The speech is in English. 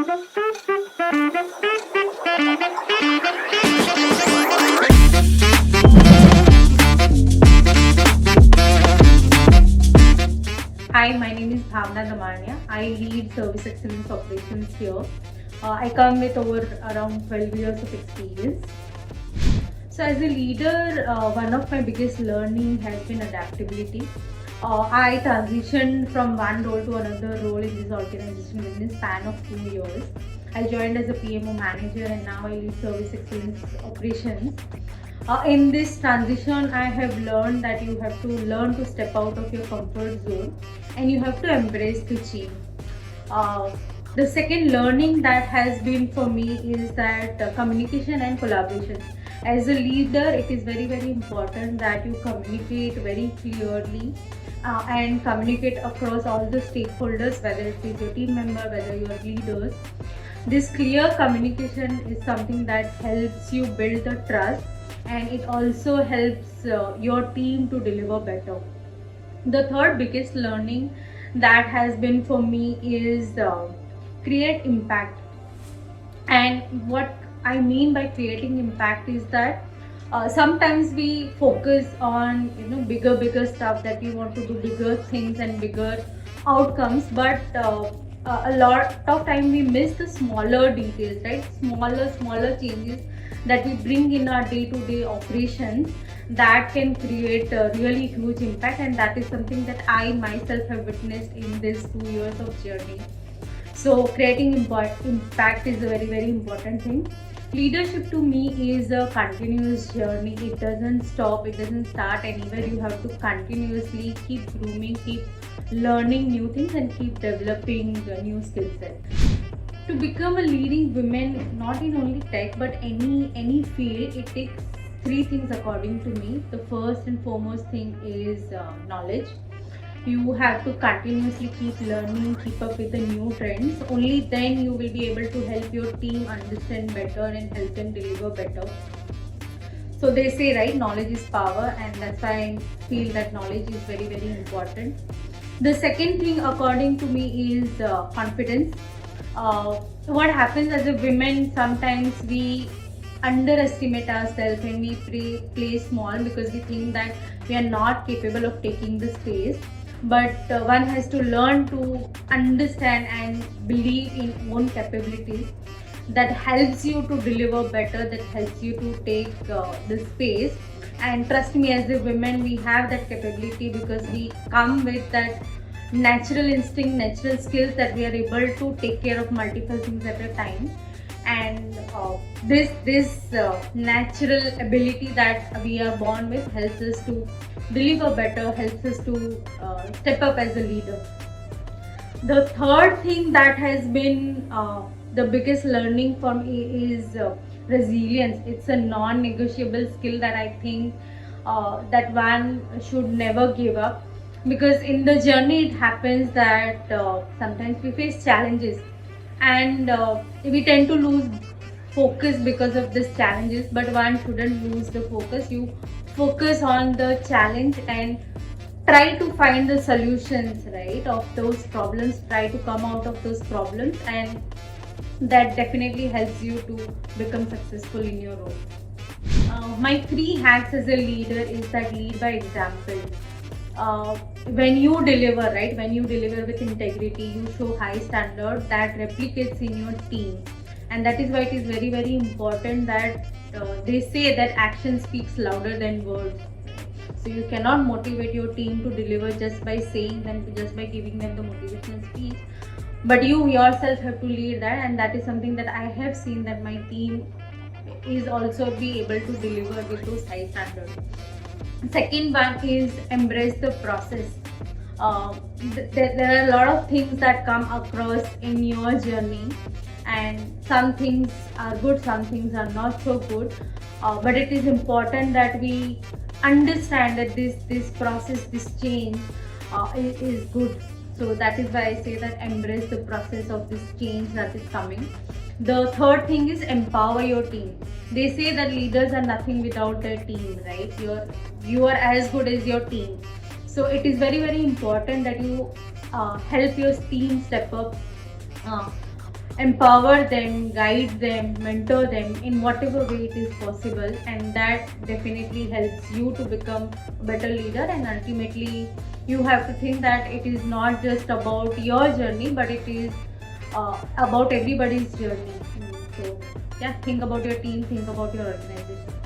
Hi, my name is Bhavna Damania. I lead Service Excellence Operations here. I come with over around 12 years of experience. So, as a leader, one of my biggest learning has been adaptability. I transitioned from one role to another role in this organization within a span of 2 years. I joined as a PMO manager and now I lead Service Excellence Operations. In this transition, I have learned that you have to learn to step out of your comfort zone and you have to embrace the change. The second learning that has been for me is that communication and collaboration. As a leader, it is very, very important that you communicate very clearly and communicate across all the stakeholders, whether it is your team member, whether you are leaders. This clear communication is something that helps you build the trust and it also helps your team to deliver better. The third biggest learning that has been for me is create impact. And what I mean by creating impact is that sometimes we focus on bigger stuff, that we want to do bigger things and bigger outcomes, but a lot of time we miss the smaller details, right? Smaller changes that we bring in our day-to-day operations that can create a really huge impact, and that is something that I myself have witnessed in this 2 years of journey. So creating impact is a very, very important thing. Leadership to me is a continuous journey. It doesn't stop, it doesn't start anywhere. You have to continuously keep grooming, keep learning new things and keep developing new skill sets. To become a leading woman, not in only tech but any field, it takes three things according to me. The first and foremost thing is knowledge. You have to continuously keep learning, keep up with the new trends. Only then you will be able to help your team understand better and help them deliver better. So they say, right, knowledge is power, and that's why I feel that knowledge is very, very important. The second thing according to me is confidence. What happens as a women, sometimes we underestimate ourselves and we play small because we think that we are not capable of taking the space. But one has to learn to understand and believe in own capabilities. That helps you to deliver better, that helps you to take the space. And trust me, as a women, we have that capability because we come with that natural instinct, natural skills, that we are able to take care of multiple things at a time. And this natural ability that we are born with helps us to deliver better, helps us to step up as a leader. The third thing that has been the biggest learning for me is resilience. It's a non-negotiable skill that I think that one should never give up, because in the journey it happens that sometimes we face challenges and we tend to lose focus because of these challenges, but one shouldn't lose the focus. You focus on the challenge and try to find the solutions, right, of those problems, try to come out of those problems, and that definitely helps you to become successful in your role. My three hacks as a leader is that lead by example. When you deliver, right, when you deliver with integrity, you show high standard that replicates in your team. And that is why it is very, very important that they say that action speaks louder than words. So you cannot motivate your team to deliver just by saying them, just by giving them the motivational speech, but you yourself have to lead that, and that is something that I have seen that my team is also be able to deliver with those high standards. Second one is embrace the process. There are a lot of things that come across in your journey, and some things are good, some things are not so good, but it is important that we understand that this process, this change is good. So that is why I say that embrace the process of this change that is coming. The third thing is empower your team. They say that leaders are nothing without their team, right? You are as good as your team. So it is very, very important that you help your team step up. empower them, guide them, mentor them in whatever way it is possible, and that definitely helps you to become a better leader. And ultimately, you have to think that it is not just about your journey, but it is about everybody's journey. So, yeah, think about your team, think about your organization.